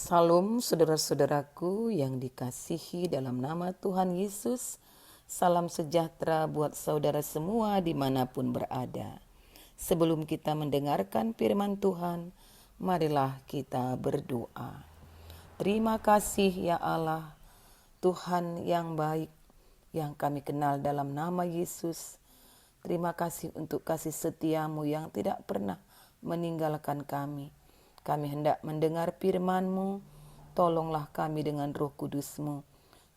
Salam saudara-saudaraku yang dikasihi dalam nama Tuhan Yesus. Salam sejahtera buat saudara semua dimanapun berada. Sebelum kita mendengarkan firman Tuhan, marilah kita berdoa. Terima kasih ya Allah, Tuhan yang baik yang kami kenal dalam nama Yesus. Terima kasih untuk kasih setiamu yang tidak pernah meninggalkan kami. Kami hendak mendengar firman-Mu, tolonglah kami dengan Roh Kudus-Mu,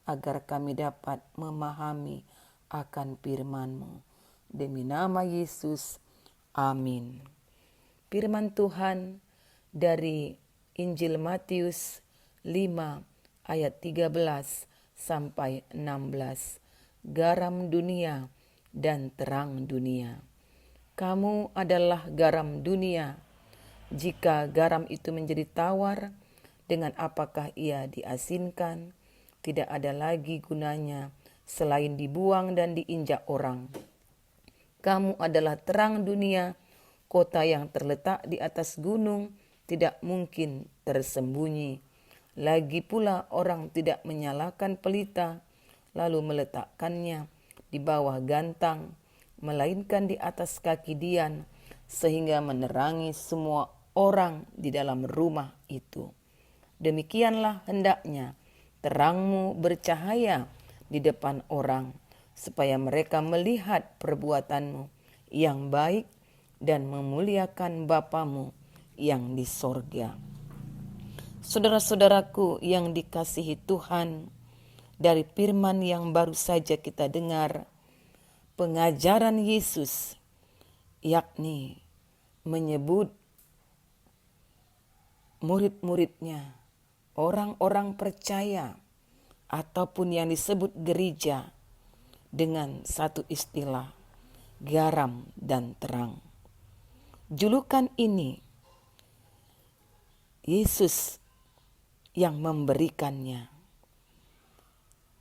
agar kami dapat memahami akan firman-Mu. Demi nama Yesus, amin. Firman Tuhan dari Injil Matius 5 ayat 13 sampai 16. Garam dunia dan terang dunia. Kamu adalah garam dunia. Jika garam itu menjadi tawar, dengan apakah ia diasinkan? Tidak ada lagi gunanya selain dibuang dan diinjak orang. Kamu adalah terang dunia, kota yang terletak di atas gunung tidak mungkin tersembunyi. Lagi pula orang tidak menyalakan pelita, lalu meletakkannya di bawah gantang, melainkan di atas kaki dian, sehingga menerangi semua orang di dalam rumah itu. Demikianlah hendaknya terangmu bercahaya di depan orang, supaya mereka melihat perbuatanmu yang baik dan memuliakan Bapamu yang di sorga. Saudara-saudaraku yang dikasihi Tuhan, dari firman yang baru saja kita dengar, pengajaran Yesus yakni menyebut murid-muridnya, orang-orang percaya ataupun yang disebut gereja dengan satu istilah, garam dan terang. Julukan ini Yesus yang memberikannya.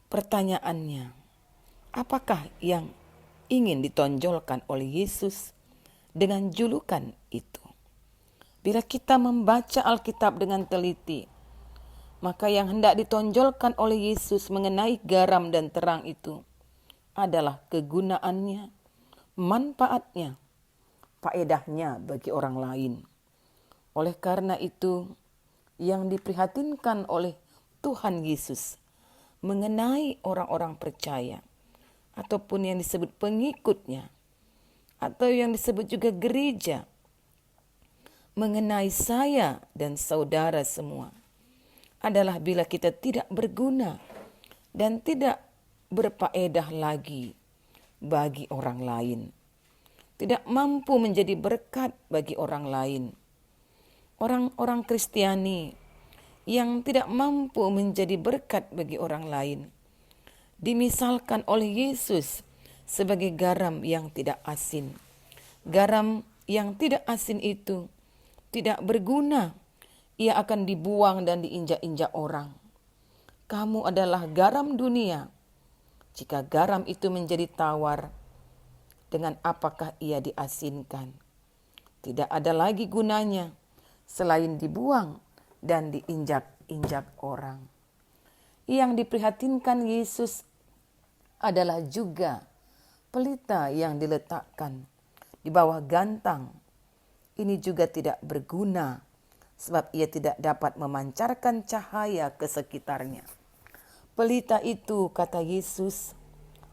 Pertanyaannya, apakah yang ingin ditonjolkan oleh Yesus dengan julukan itu? Bila kita membaca Alkitab dengan teliti, maka yang hendak ditonjolkan oleh Yesus mengenai garam dan terang itu adalah kegunaannya, manfaatnya, faedahnya bagi orang lain. Oleh karena itu, yang diprihatinkan oleh Tuhan Yesus mengenai orang-orang percaya, ataupun yang disebut pengikutnya, atau yang disebut juga gereja, mengenai saya dan saudara semua, adalah bila kita tidak berguna dan tidak berfaedah lagi bagi orang lain, tidak mampu menjadi berkat bagi orang lain. Orang-orang Kristiani yang tidak mampu menjadi berkat bagi orang lain dimisalkan oleh Yesus sebagai garam yang tidak asin. Garam yang tidak asin itu tidak berguna, ia akan dibuang dan diinjak-injak orang. Kamu adalah garam dunia. Jika garam itu menjadi tawar, dengan apakah ia diasinkan? Tidak ada lagi gunanya selain dibuang dan diinjak-injak orang. Yang diprihatinkan Yesus adalah juga pelita yang diletakkan di bawah gantang. Ini juga tidak berguna sebab ia tidak dapat memancarkan cahaya ke sekitarnya. Pelita itu, kata Yesus,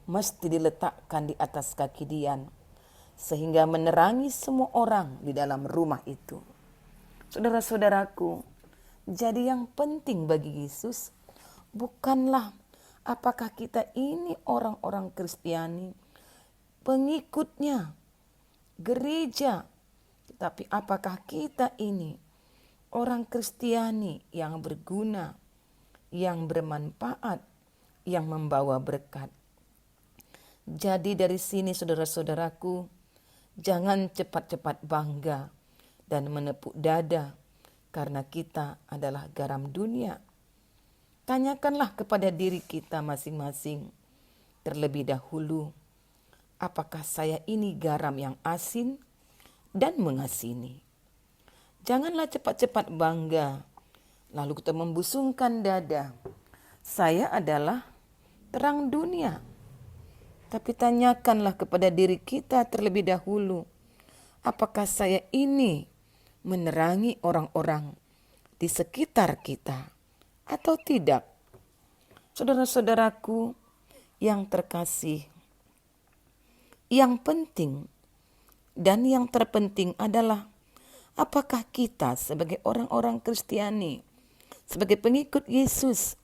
mesti diletakkan di atas kaki dian, sehingga menerangi semua orang di dalam rumah itu. Saudara-saudaraku, jadi yang penting bagi Yesus bukanlah apakah kita ini orang-orang Kristiani, pengikutnya, gereja, tetapi apakah kita ini orang Kristiani yang berguna, yang bermanfaat, yang membawa berkat. Jadi dari sini saudara-saudaraku, jangan cepat-cepat bangga dan menepuk dada karena kita adalah garam dunia. Tanyakanlah kepada diri kita masing-masing terlebih dahulu, apakah saya ini garam yang asin dan mengasini? Janganlah cepat-cepat bangga Lalu kita membusungkan dada. Saya adalah terang dunia. Tapi tanyakanlah kepada diri kita terlebih dahulu. Apakah saya ini menerangi orang-orang di sekitar kita atau tidak? Saudara-saudaraku yang terkasih, yang penting dan yang terpenting adalah apakah kita sebagai orang-orang Kristiani, sebagai pengikut Yesus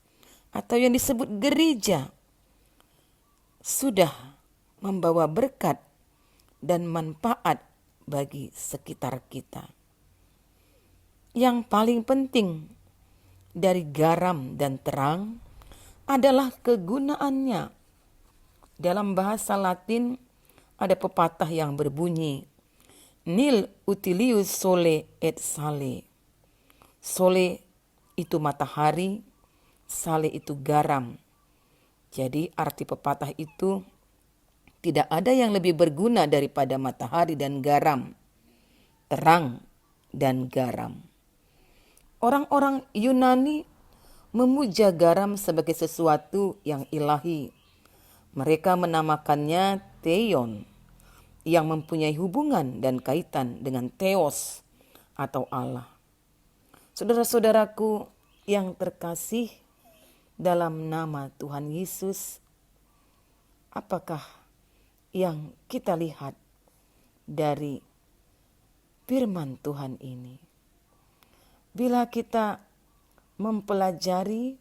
atau yang disebut gereja, sudah membawa berkat dan manfaat bagi sekitar kita. Yang paling penting dari garam dan terang adalah kegunaannya. Dalam bahasa Latin ada pepatah yang berbunyi, Nil utilius sole et sale. Sole itu matahari, sale itu garam. Jadi arti pepatah itu tidak ada yang lebih berguna daripada matahari dan garam, terang dan garam. Orang-orang Yunani memuja garam sebagai sesuatu yang ilahi. Mereka menamakannya Theon, yang mempunyai hubungan dan kaitan dengan Theos atau Allah. Saudara-saudaraku yang terkasih dalam nama Tuhan Yesus, apakah yang kita lihat dari firman Tuhan ini? Bila kita mempelajari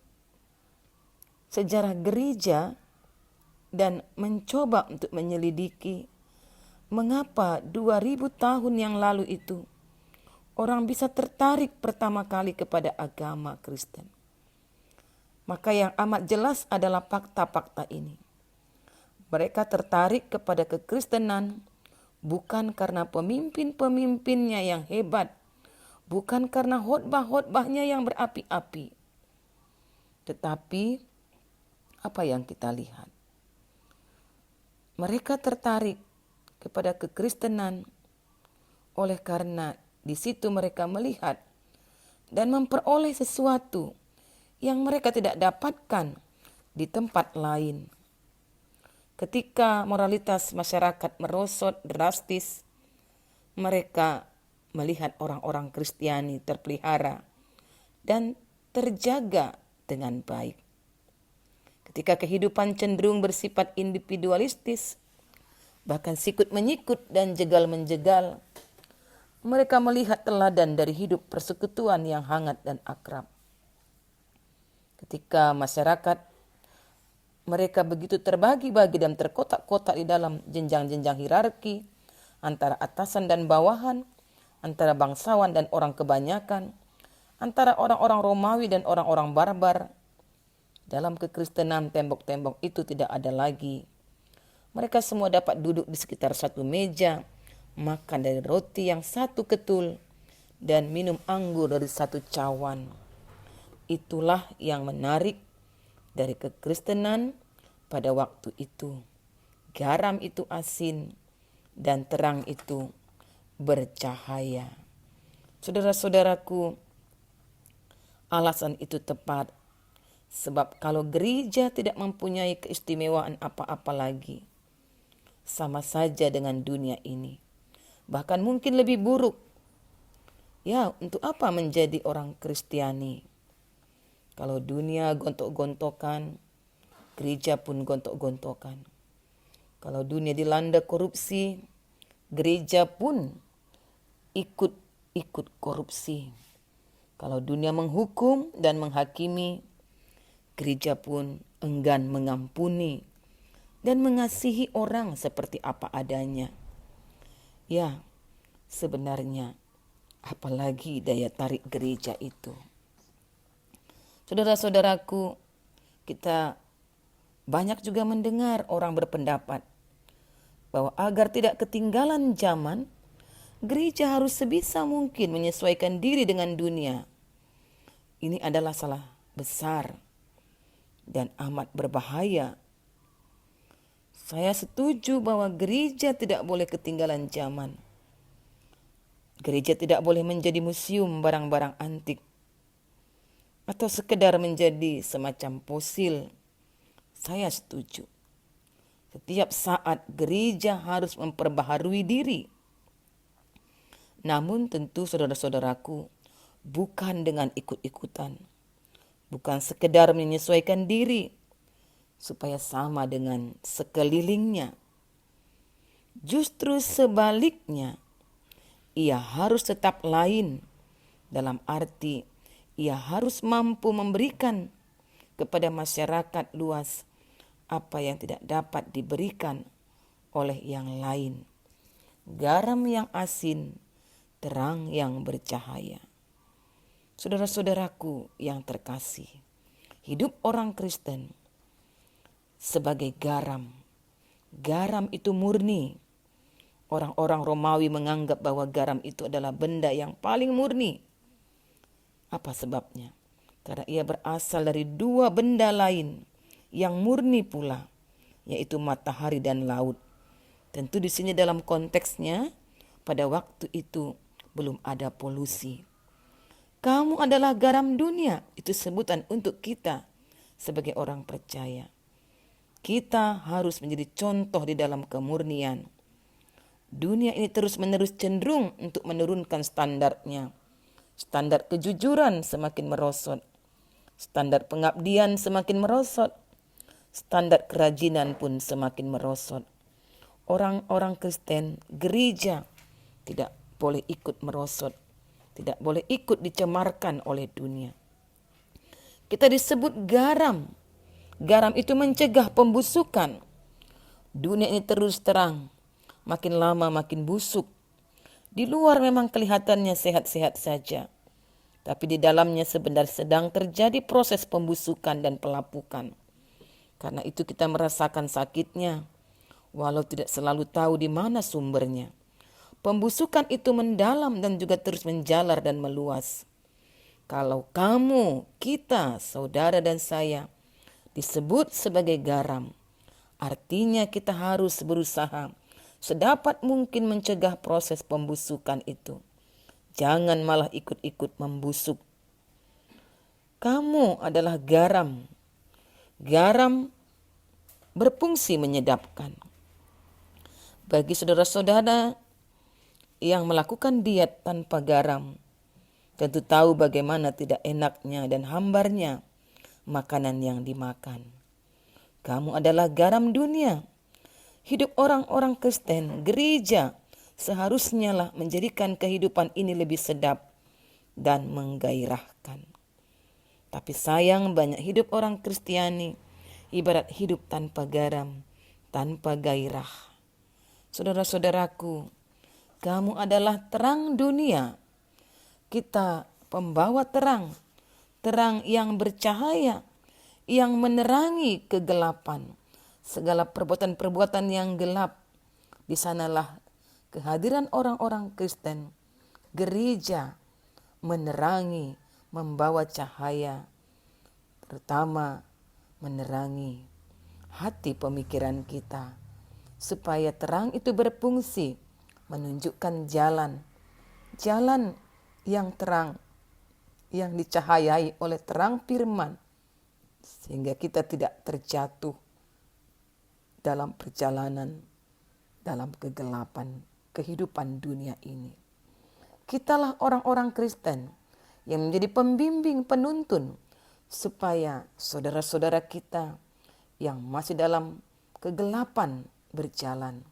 sejarah gereja dan mencoba untuk menyelidiki mengapa 2000 tahun yang lalu itu orang bisa tertarik pertama kali kepada agama Kristen. Maka yang amat jelas adalah fakta-fakta ini. Mereka tertarik kepada kekristenan bukan karena pemimpin-pemimpinnya yang hebat, bukan karena khotbah-khotbahnya yang berapi-api. Tetapi apa yang kita lihat? Mereka tertarik kepada kekristenan oleh karena di situ mereka melihat dan memperoleh sesuatu yang mereka tidak dapatkan di tempat lain. Ketika moralitas masyarakat merosot drastis, mereka melihat orang-orang Kristiani terpelihara dan terjaga dengan baik. Ketika kehidupan cenderung bersifat individualistis, bahkan sikut-menyikut dan jegal-menjegal, mereka melihat teladan dari hidup persekutuan yang hangat dan akrab. Ketika masyarakat mereka begitu terbagi-bagi dan terkotak-kotak di dalam jenjang-jenjang hierarki antara atasan dan bawahan, antara bangsawan dan orang kebanyakan, antara orang-orang Romawi dan orang-orang barbar. Dalam kekristenan tembok-tembok itu tidak ada lagi. Mereka semua dapat duduk di sekitar satu meja, makan dari roti yang satu ketul, dan minum anggur dari satu cawan. Itulah yang menarik dari kekristenan pada waktu itu. Garam itu asin dan terang itu bercahaya. Saudara-saudaraku, alasan itu tepat. Sebab kalau gereja tidak mempunyai keistimewaan apa-apa lagi, sama saja dengan dunia ini. Bahkan mungkin lebih buruk. Ya, untuk apa menjadi orang Kristiani? Kalau dunia gontok-gontokan, gereja pun gontok-gontokan. Kalau dunia dilanda korupsi, gereja pun ikut korupsi. Kalau dunia menghukum dan menghakimi, gereja pun enggan mengampuni dan mengasihi orang seperti apa adanya. Ya, sebenarnya apalagi daya tarik gereja itu. Saudara-saudaraku, kita banyak juga mendengar orang berpendapat bahwa agar tidak ketinggalan zaman, gereja harus sebisa mungkin menyesuaikan diri dengan dunia. Ini adalah salah besar dan amat berbahaya. Saya setuju bahwa gereja tidak boleh ketinggalan zaman. Gereja tidak boleh menjadi museum barang-barang antik. atau sekedar menjadi semacam fosil, saya setuju. Setiap saat gereja harus memperbaharui diri. Namun tentu saudara-saudaraku, bukan dengan ikut-ikutan. Bukan sekedar menyesuaikan diri supaya sama dengan sekelilingnya. Justru sebaliknya, ia harus tetap lain, dalam arti ia harus mampu memberikan kepada masyarakat luas apa yang tidak dapat diberikan oleh yang lain. Garam yang asin, terang yang bercahaya. Saudara-saudaraku yang terkasih, hidup orang Kristen sebagai garam. Garam itu murni. Orang-orang Romawi menganggap bahwa garam itu adalah benda yang paling murni. Apa sebabnya? Karena ia berasal dari dua benda lain yang murni pula, yaitu matahari dan laut. Tentu di sini dalam konteksnya, pada waktu itu belum ada polusi. Kamu adalah garam dunia, itu sebutan untuk kita sebagai orang percaya. Kita harus menjadi contoh di dalam kemurnian. Dunia ini terus-menerus cenderung untuk menurunkan standarnya. Standar kejujuran semakin merosot. Standar pengabdian semakin merosot. Standar kerajinan pun semakin merosot. Orang-orang Kristen, gereja tidak boleh ikut merosot. Tidak boleh ikut dicemarkan oleh dunia. Kita disebut garam. Garam itu mencegah pembusukan. Dunia ini terus terang. Makin lama makin busuk. Di luar memang kelihatannya sehat-sehat saja. Tapi di dalamnya sebenarnya sedang terjadi proses pembusukan dan pelapukan. Karena itu kita merasakan sakitnya, walau tidak selalu tahu di mana sumbernya. Pembusukan itu mendalam dan juga terus menjalar dan meluas. Kalau kamu, kita, saudara dan saya disebut sebagai garam, artinya kita harus berusaha sedapat mungkin mencegah proses pembusukan itu. Jangan malah ikut-ikut membusuk. Kamu adalah garam. Garam berfungsi menyedapkan. Bagi saudara-saudara yang melakukan diet tanpa garam, tentu tahu bagaimana tidak enaknya dan hambarnya makanan yang dimakan. Kamu adalah garam dunia. Hidup orang-orang Kristen, gereja, seharusnya lah menjadikan kehidupan ini lebih sedap dan menggairahkan. Tapi sayang banyak hidup orang Kristiani ibarat hidup tanpa garam, tanpa gairah. Saudara-saudaraku, kamu adalah terang dunia. Kita pembawa terang, terang yang bercahaya, yang menerangi kegelapan. Segala perbuatan-perbuatan yang gelap, di sanalah kehadiran orang-orang Kristen, gereja menerangi, membawa cahaya, terutama menerangi hati pemikiran kita, supaya terang itu berfungsi menunjukkan jalan yang terang, yang dicahayai oleh terang firman, sehingga kita tidak terjatuh dalam perjalanan, dalam kegelapan kehidupan dunia ini. Kitalah orang-orang Kristen yang menjadi pembimbing penuntun supaya saudara-saudara kita yang masih dalam kegelapan berjalan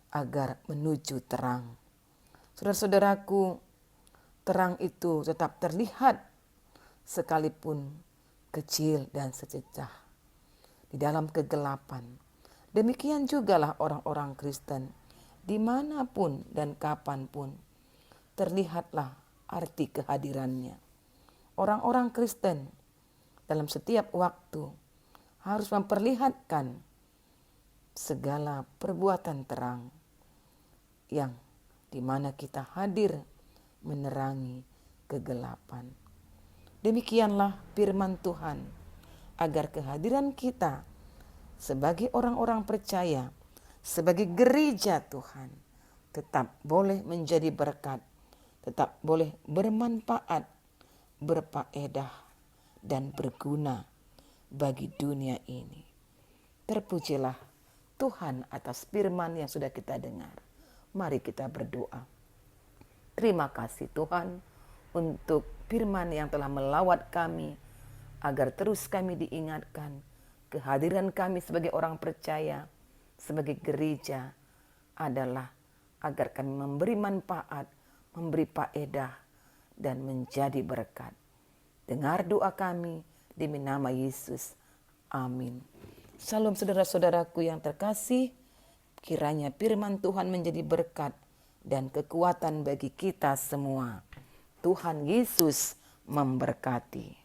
agar menuju terang. Saudara-saudaraku, terang itu tetap terlihat sekalipun kecil dan sececah di dalam kegelapan. Demikian jugalah orang-orang Kristen, dimanapun dan kapanpun, terlihatlah arti kehadirannya. Orang-orang Kristen dalam setiap waktu harus memperlihatkan segala perbuatan terang yang dimana kita hadir menerangi kegelapan. Demikianlah firman Tuhan, agar kehadiran kita sebagai orang-orang percaya, sebagai gereja Tuhan, tetap boleh menjadi berkat, tetap boleh bermanfaat, berfaedah, dan berguna bagi dunia ini. Terpujilah Tuhan atas firman yang sudah kita dengar. Mari kita berdoa. Terima kasih Tuhan untuk firman yang telah melawat kami, agar terus kami diingatkan kehadiran kami sebagai orang percaya, sebagai gereja adalah agar kami memberi manfaat, memberi faedah, dan menjadi berkat. Dengar doa kami demi nama Yesus. Amin. Salam saudara-saudaraku yang terkasih, kiranya firman Tuhan menjadi berkat dan kekuatan bagi kita semua. Tuhan Yesus memberkati.